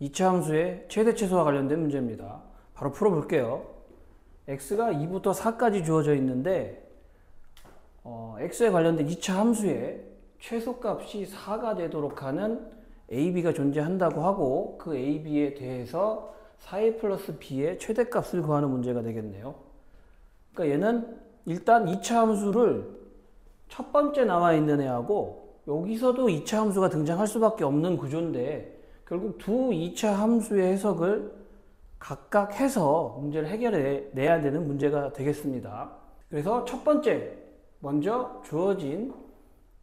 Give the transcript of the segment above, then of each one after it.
2차 함수의 최대 최소와 관련된 문제입니다. 바로 풀어볼게요. x가 2부터 4까지 주어져 있는데 x에 관련된 2차 함수의 최소값이 4가 되도록 하는 ab가 존재한다고 하고 그 ab에 대해서 4a 플러스 b의 최대값을 구하는 문제가 되겠네요. 그러니까 얘는 일단 2차 함수를 첫 번째 나와 있는 애하고 여기서도 2차 함수가 등장할 수밖에 없는 구조인데 결국 두 2차 함수의 해석을 각각 해서 문제를 해결해 내야 되는 문제가 되겠습니다. 그래서 첫 번째, 먼저 주어진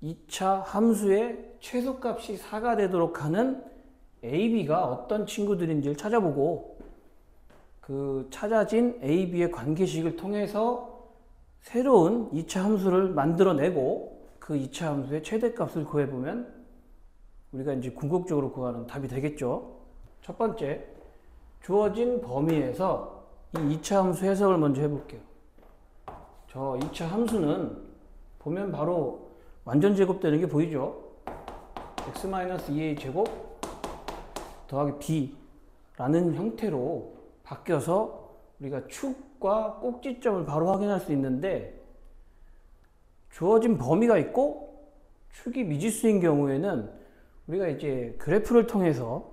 2차 함수의 최소값이 4가 되도록 하는 AB가 어떤 친구들인지를 찾아보고 그 찾아진 AB의 관계식을 통해서 새로운 2차 함수를 만들어내고 그 2차 함수의 최대값을 구해보면 우리가 이제 궁극적으로 구하는 답이 되겠죠. 첫 번째, 주어진 범위에서 이 2차 함수 해석을 먼저 해볼게요. 저 2차 함수는 보면 바로 완전 제곱되는 게 보이죠? x-2a 제곱 더하기 b라는 형태로 바뀌어서 우리가 축과 꼭지점을 바로 확인할 수 있는데 주어진 범위가 있고 축이 미지수인 경우에는 우리가 이제 그래프를 통해서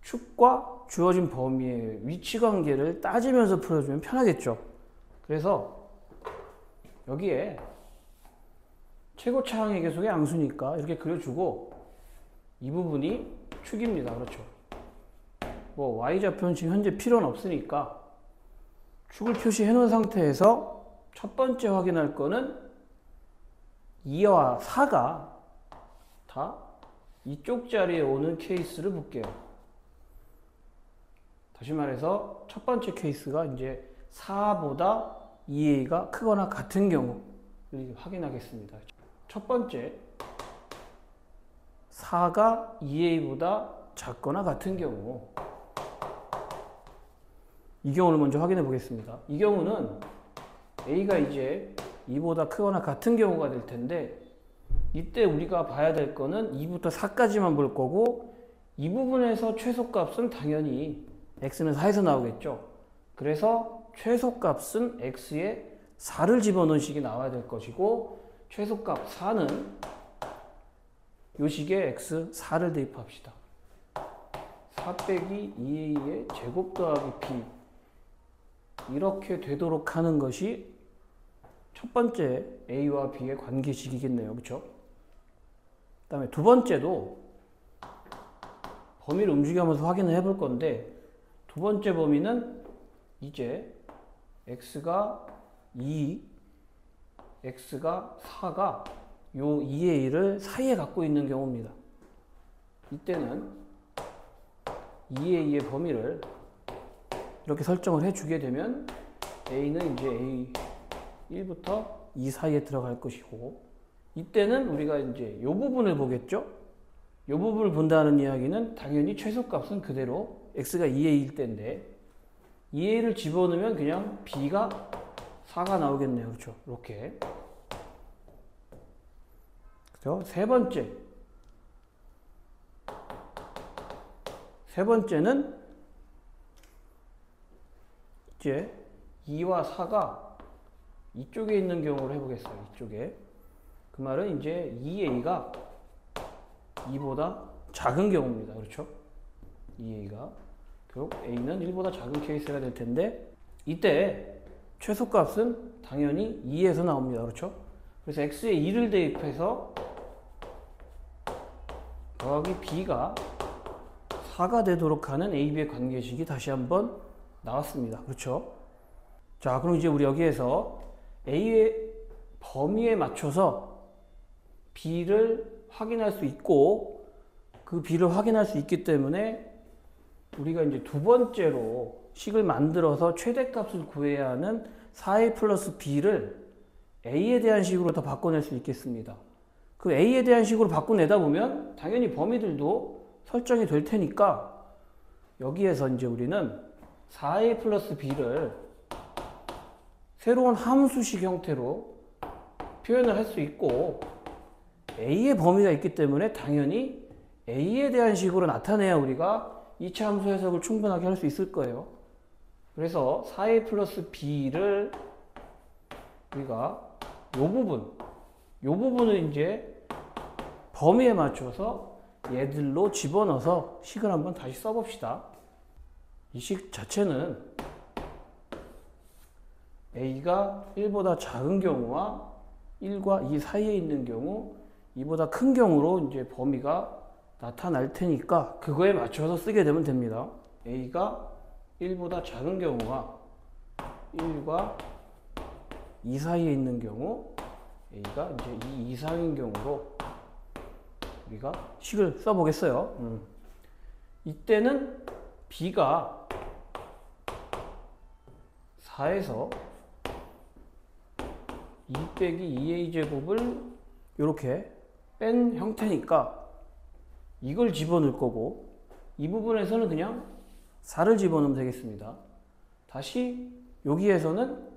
축과 주어진 범위의 위치 관계를 따지면서 풀어주면 편하겠죠. 그래서 여기에 최고차항의 계속의 양수니까 이렇게 그려주고 이 부분이 축입니다. 그렇죠. 뭐 y좌표는 지금 현재 필요는 없으니까 축을 표시해 놓은 상태에서 첫 번째 확인할 거는 2와 4가 다 이쪽 자리에 오는 케이스를 볼게요. 다시 말해서 첫 번째 케이스가 이제 4보다 2a가 크거나 같은 경우를 확인하겠습니다. 첫 번째 4가 2a보다 작거나 같은 경우 이 경우를 먼저 확인해 보겠습니다. 이 경우는 a가 이제 2보다 크거나 같은 경우가 될 텐데 이때 우리가 봐야 될 거는 2부터 4까지만 볼 거고 이 부분에서 최소값은 당연히 x는 4에서 나오겠죠. 그래서 최소값은 x에 4를 집어넣은 식이 나와야 될 것이고 최소값 4는 요 식에 x 4를 대입합시다. 4 빼기 2a의 제곱 더하기 b 이렇게 되도록 하는 것이 첫 번째 a와 b의 관계식이겠네요. 그렇죠? 그 다음에 두 번째도 범위를 움직이면서 확인을 해볼 건데 두 번째 범위는 이제 x가 2, x가 4가 요 2a를 사이에 갖고 있는 경우입니다. 이때는 2a의 범위를 이렇게 설정을 해주게 되면 a는 이제 a 1부터 2 사이에 들어갈 것이고 이때는 우리가 이제 이 부분을 보겠죠. 이 부분을 본다는 이야기는 당연히 최소값은 그대로 x가 2a일 때인데 2a를 집어넣으면 그냥 b가 4가 나오겠네요. 그렇죠? 이렇게. 그죠? 세 번째는 이제 2와 4가 이쪽에 있는 경우를 해보겠어요. 이쪽에. 그 말은 이제 2a가 2보다 작은 경우입니다. 그렇죠? 2a가. 결국 a는 1보다 작은 케이스가 될 텐데 이때 최소값은 당연히 2에서 나옵니다. 그렇죠? 그래서 x에 2를 대입해서 더하기 b가 4가 되도록 하는 ab의 관계식이 다시 한번 나왔습니다. 그렇죠? 자, 그럼 이제 우리 여기에서 a의 범위에 맞춰서 b를 확인할 수 있고 그 b를 확인할 수 있기 때문에 우리가 이제 두 번째로 식을 만들어서 최대값을 구해야 하는 4a 플러스 b를 a에 대한 식으로 더 바꿔낼 수 있겠습니다. 그 a에 대한 식으로 바꿔내다 보면 당연히 범위들도 설정이 될 테니까 여기에서 이제 우리는 4a 플러스 b를 새로운 함수식 형태로 표현을 할 수 있고 a의 범위가 있기 때문에 당연히 a에 대한 식으로 나타내야 우리가 2차 함수 해석을 충분하게 할 수 있을 거예요. 그래서 4a 플러스 b를 우리가 요 부분을 이제 범위에 맞춰서 얘들로 집어넣어서 식을 한번 다시 써봅시다. 이 식 자체는 a가 1보다 작은 경우와 1과 2 사이에 있는 경우, 2보다 큰 경우로 이제 범위가 나타날 테니까 그거에 맞춰서 쓰게 되면 됩니다. a가 1보다 작은 경우와 1과 2 사이에 있는 경우, a가 이제 2 이상인 경우로 우리가 식을 써보겠어요. 이때는 b가 4에서 2 빼기 2a 제곱을 이렇게 뺀 형태니까 이걸 집어넣을 거고, 이 부분에서는 그냥 4를 집어넣으면 되겠습니다. 다시 여기에서는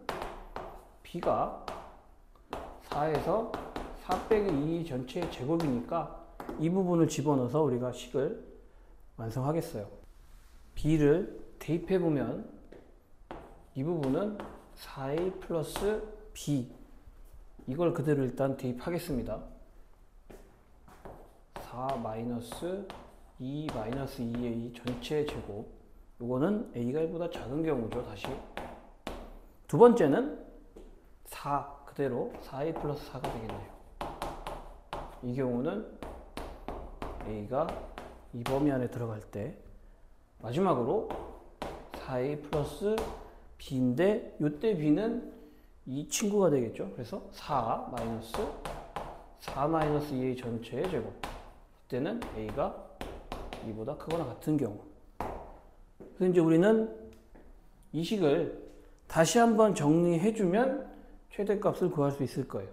b가 4에서 4 빼기 2 전체의 제곱이니까 이 부분을 집어넣어서 우리가 식을 완성하겠어요. b를 대입해보면 이 부분은 4a 플러스 b, 이걸 그대로 일단 대입하겠습니다. 4 마이너스 2 마이너스 2a 전체 제곱, 요거는 a가 1보다 작은 경우죠. 다시 두 번째는 4 그대로 4a 플러스 4가 되겠네요. 이 경우는 a가 이 범위 안에 들어갈 때, 마지막으로 4a 플러스 b인데 요때 b는 이 친구가 되겠죠. 그래서 4 마이너스 2a 전체의 제곱, 이때는 a가 2보다 크거나 같은 경우. 그래서 이제 우리는 이 식을 다시 한번 정리해주면 최대값을 구할 수 있을 거예요.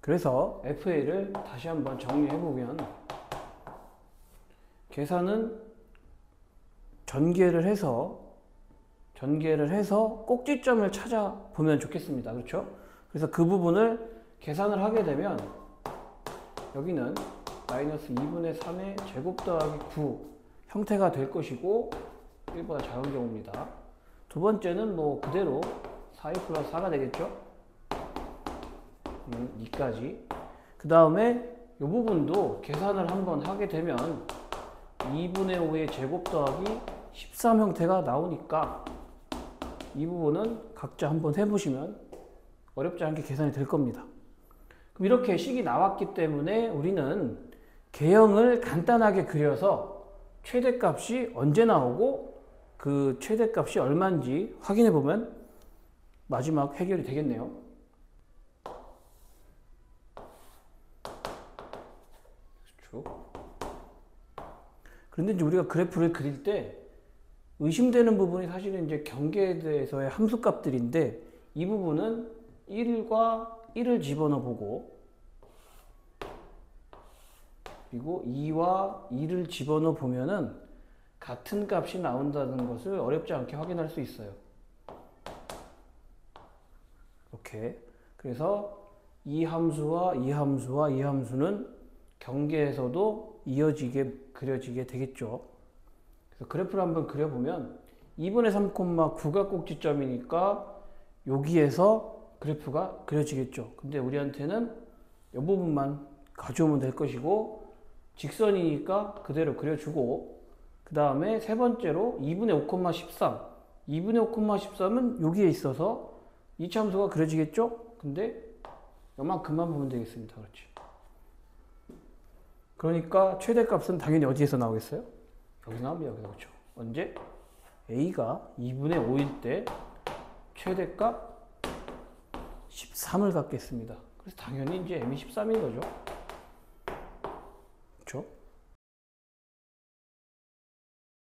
그래서 fa를 다시 한번 정리해보면, 계산은 전개를 해서 꼭지점을 찾아보면 좋겠습니다. 그렇죠? 그래서 그 부분을 계산을 하게 되면 여기는 마이너스 2분의 3의 제곱 더하기 9 형태가 될 것이고 1보다 작은 경우입니다. 두 번째는 뭐 그대로 4a 플러스 4가 되겠죠? 2까지. 그 다음에 이 부분도 계산을 한번 하게 되면 2분의 5의 제곱 더하기 13 형태가 나오니까 이 부분은 각자 한번 해보시면 어렵지 않게 계산이 될 겁니다. 그럼 이렇게 식이 나왔기 때문에 우리는 개형을 간단하게 그려서 최대값이 언제 나오고 그 최대값이 얼마인지 확인해 보면 마지막 해결이 되겠네요. 그렇죠. 그런데 이제 우리가 그래프를 그릴 때 의심되는 부분이 사실은 이제 경계에 대해서의 함수값들인데, 이 부분은 1과 1을 집어넣어 보고, 그리고 2와 2를 집어넣어 보면은 같은 값이 나온다는 것을 어렵지 않게 확인할 수 있어요. 이렇게. 그래서 이 함수와 이 함수와 이 함수는 경계에서도 이어지게 그려지게 되겠죠. 그래서 그래프를 한번 그려보면 2분의 3,9가 꼭지점이니까 여기에서 그래프가 그려지겠죠. 근데 우리한테는 이 부분만 가져오면 될 것이고, 직선이니까 그대로 그려주고, 그 다음에 세 번째로 2분의 5,13, 2분의 5,13은 여기에 있어서 이차 함수가 그려지겠죠. 근데 요만큼만 보면 되겠습니다. 그렇지. 그러니까 최대값은 당연히 어디에서 나오겠어요? 여기서 나옵니다. 여기서. 그렇죠. 언제? a가 2분의 5일 때 최대값 13을 갖겠습니다. 그래서 당연히 이제 m이 13인 거죠.